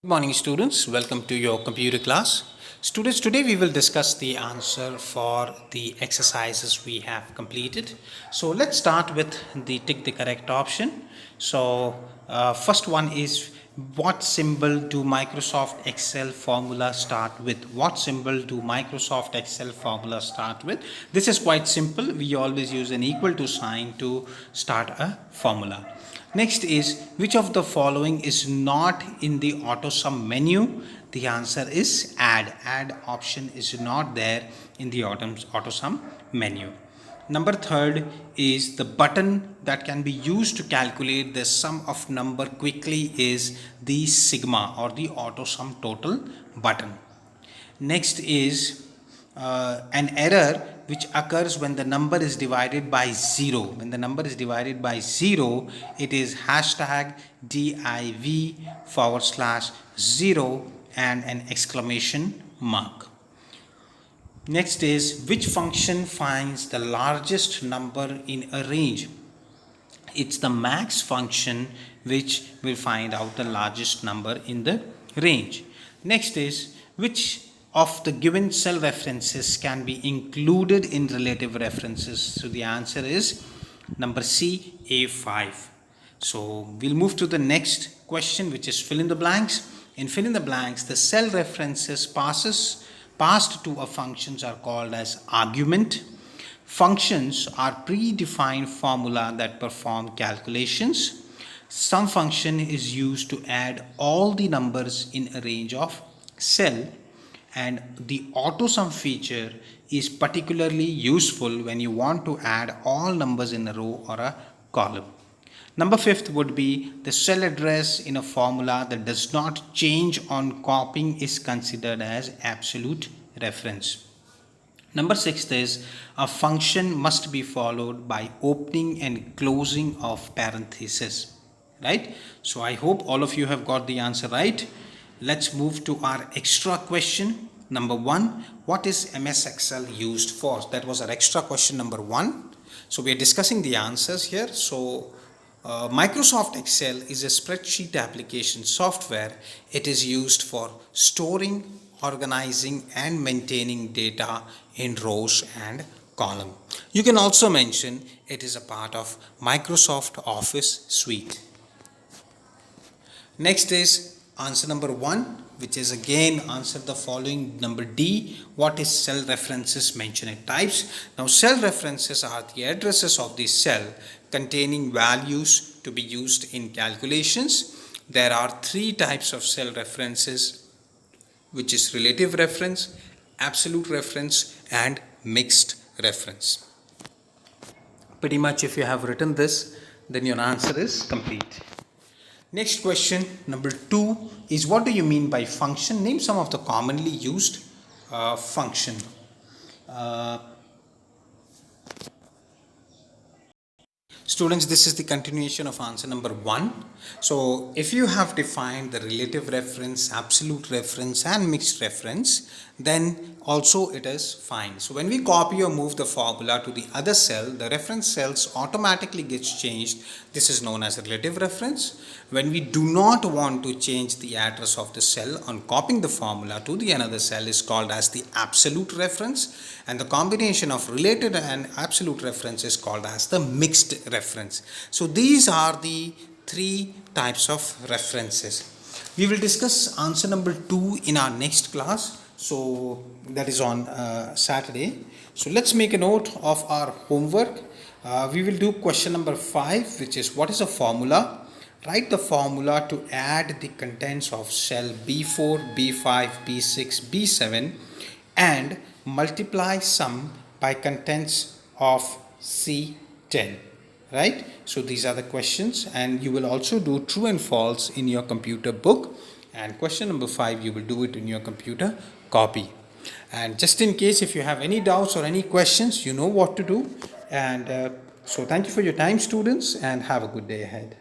Good morning students, welcome to your computer class. Students, today we will discuss the answer for the exercises we have completed. So let's start with the tick the correct option. So first one is, what symbol do Microsoft Excel formula start with? What symbol do Microsoft Excel formula start with? This is quite simple. We always use an equal to sign to start a formula. Next is, which of the following is not in the AutoSum menu? The answer is add. Add option is not there in the AutoSum menu. Number third is, the button that can be used to calculate the sum of number quickly is the sigma or the AutoSum total button. Next is an error which occurs when the number is divided by 0. When the number is divided by 0, it is hashtag div/0 and an exclamation mark. Next is, which function finds the largest number in a range? It's the max function which will find out the largest number in the range. Next is, which of the given cell references can be included in relative references? So the answer is number C, A5. So we'll move to the next question, which is fill in the blanks. In fill in the blanks, the cell references passed to a functions are called as argument. Functions are predefined formula that perform calculations. Some function is used to add all the numbers in a range of cell, and the AutoSum feature is particularly useful when you want to add all numbers in a row or a column. Number 5 would be, the cell address in a formula that does not change on copying is considered as absolute reference. Number 6 is, a function must be followed by opening and closing of parentheses. Right? So I hope all of you have got the answer right. Let's move to our extra question. Number 1, what is MS Excel used for? That was our extra question number 1. So we are discussing the answers here. So Microsoft Excel is a spreadsheet application software. It is used for storing, organizing and maintaining data in rows and column. You can also mention it is a part of Microsoft Office suite. Next is answer number 1, which is again answer the following. Number D, what is cell references? Mention it types. Now cell references are the addresses of the cell containing values to be used in calculations. There are 3 types of cell references, which is relative reference, absolute reference and mixed reference. Pretty much if you have written this, then your answer is complete. Next question, number 2, is, what do you mean by function? Name some of the commonly used function. Students, this is the continuation of answer number 1. So if you have defined the relative reference, absolute reference and mixed reference, then also it is fine. So when we copy or move the formula to the other cell, the reference cells automatically gets changed. This is known as a relative reference. When we do not want to change the address of the cell on copying the formula to the another cell is called as the absolute reference, and the combination of related and absolute reference is called as the mixed reference. So these are the 3 types of references. We will discuss answer number 2 in our next class. So that is on Saturday. So let's make a note of our homework. We will do question number 5, which is, what is a formula? Write the formula to add the contents of cell B4, B5, B6, B7 and multiply sum by contents of C10. Right? So these are the questions, and you will also do true and false in your computer book, and question number 5 you will do it in your computer copy. And just in case if you have any doubts or any questions, you know what to do. And so thank you for your time, students, and have a good day ahead.